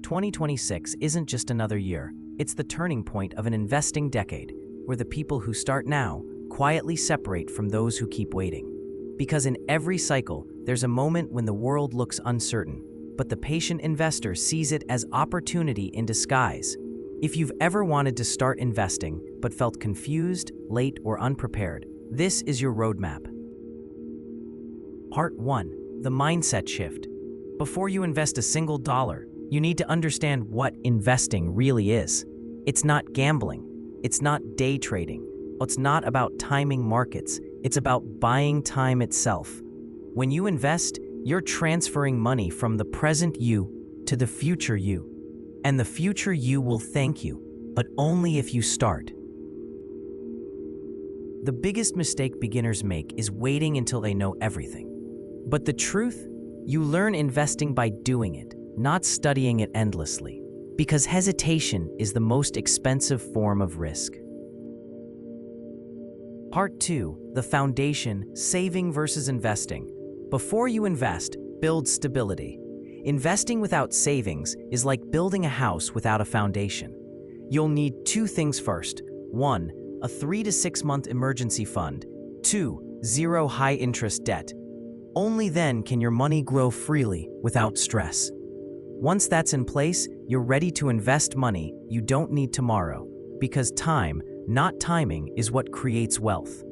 2026 isn't just another year, it's the turning point of an investing decade, where the people who start now quietly separate from those who keep waiting. Because in every cycle, there's a moment when the world looks uncertain, but the patient investor sees it as opportunity in disguise. If you've ever wanted to start investing but felt confused, late, or unprepared, this is your roadmap. Part 1. The Mindset Shift. Before you invest a single dollar, you need to understand what investing really is. It's not gambling. It's not day trading. It's not about timing markets. It's about buying time itself. When you invest, you're transferring money from the present you to the future you. And the future you will thank you, but only if you start. The biggest mistake beginners make is waiting until they know everything. But the truth, you learn investing by doing it, not studying it endlessly, because hesitation is the most expensive form of risk. Part 2. The Foundation, Saving versus Investing. Before you invest, build stability. Investing without savings is like building a house without a foundation. You'll need two things first. 1. A 3 to 6 month emergency fund. 2. Zero high-interest debt. Only then can your money grow freely without stress. Once that's in place, you're ready to invest money you don't need tomorrow, because time, not timing, is what creates wealth.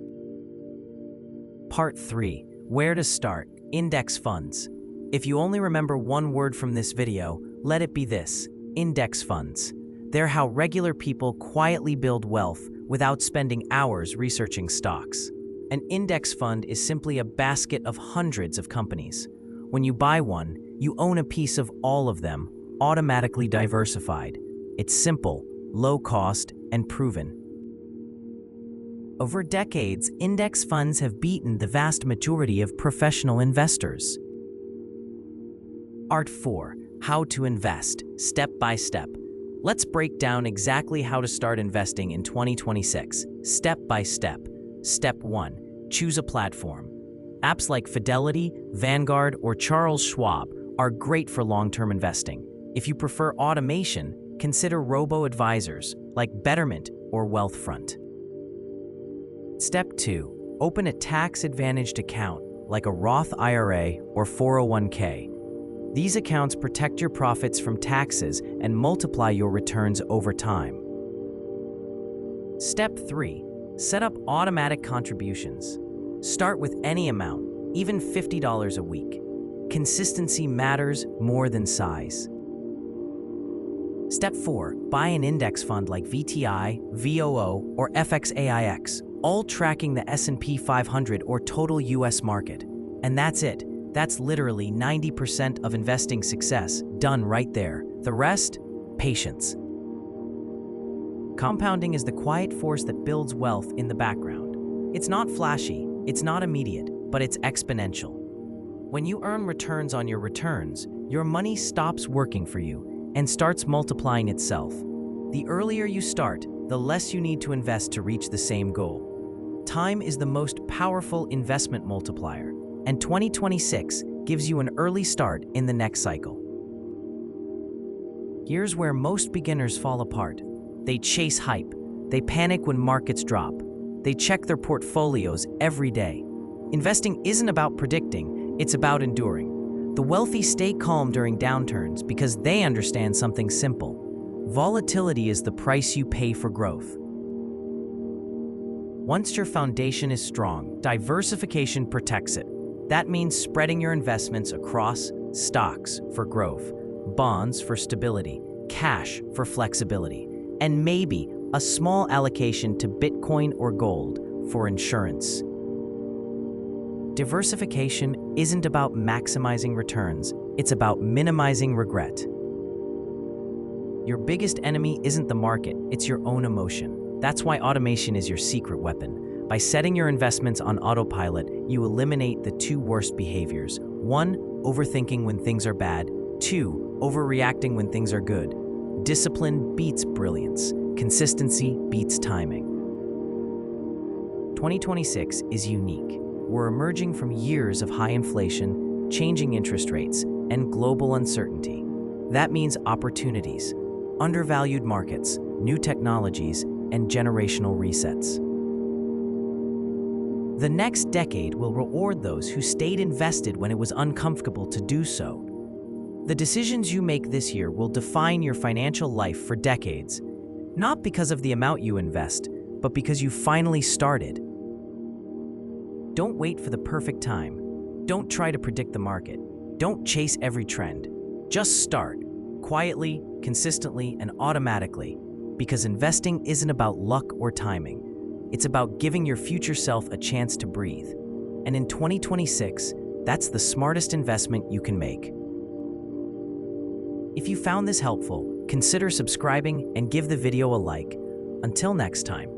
Part 3. Where to start? Index funds. If you only remember one word from this video, let it be this: index funds. They're how regular people quietly build wealth without spending hours researching stocks. An index fund is simply a basket of hundreds of companies. When you buy one, you own a piece of all of them, automatically diversified. It's simple, low cost, and proven. Over decades, index funds have beaten the vast majority of professional investors. Part 4. How to invest, step by step. Let's break down exactly how to start investing in 2026, step by step. Step 1. Choose a platform. Apps like Fidelity, Vanguard, or Charles Schwab are great for long-term investing. If you prefer automation, consider robo-advisors like Betterment or Wealthfront. Step 2. Open a tax-advantaged account like a Roth IRA or 401k. These accounts protect your profits from taxes and multiply your returns over time. Step 3. Set up automatic contributions. Start with any amount, even $50 a week. Consistency matters more than size. Step 4. Buy an index fund like VTI, VOO, or FXAIX, all tracking the S&P 500 or total US market. And that's it. That's literally 90% of investing success done right there. The rest? Patience. Compounding is the quiet force that builds wealth in the background. It's not flashy, it's not immediate, but it's exponential. When you earn returns on your returns, your money stops working for you and starts multiplying itself. The earlier you start, the less you need to invest to reach the same goal. Time is the most powerful investment multiplier, and 2026 gives you an early start in the next cycle. Here's where most beginners fall apart. They chase hype. They panic when markets drop. They check their portfolios every day. Investing isn't about predicting, it's about enduring. The wealthy stay calm during downturns because they understand something simple. Volatility is the price you pay for growth. Once your foundation is strong, diversification protects it. That means spreading your investments across stocks for growth, bonds for stability, cash for flexibility, and maybe a small allocation to Bitcoin or gold for insurance. Diversification isn't about maximizing returns, it's about minimizing regret. Your biggest enemy isn't the market, it's your own emotion. That's why automation is your secret weapon. By setting your investments on autopilot, you eliminate the two worst behaviors. 1. Overthinking when things are bad. 2. Overreacting when things are good. Discipline beats brilliance. Consistency beats timing. 2026 is unique. We're emerging from years of high inflation, changing interest rates, and global uncertainty. That means opportunities, undervalued markets, new technologies, and generational resets. The next decade will reward those who stayed invested when it was uncomfortable to do so. The decisions you make this year will define your financial life for decades, not because of the amount you invest, but because you finally started. Don't wait for the perfect time. Don't try to predict the market. Don't chase every trend. Just start, quietly, consistently, and automatically, because investing isn't about luck or timing. It's about giving your future self a chance to breathe. And in 2026, that's the smartest investment you can make. If you found this helpful, consider subscribing and give the video a like. Until next time.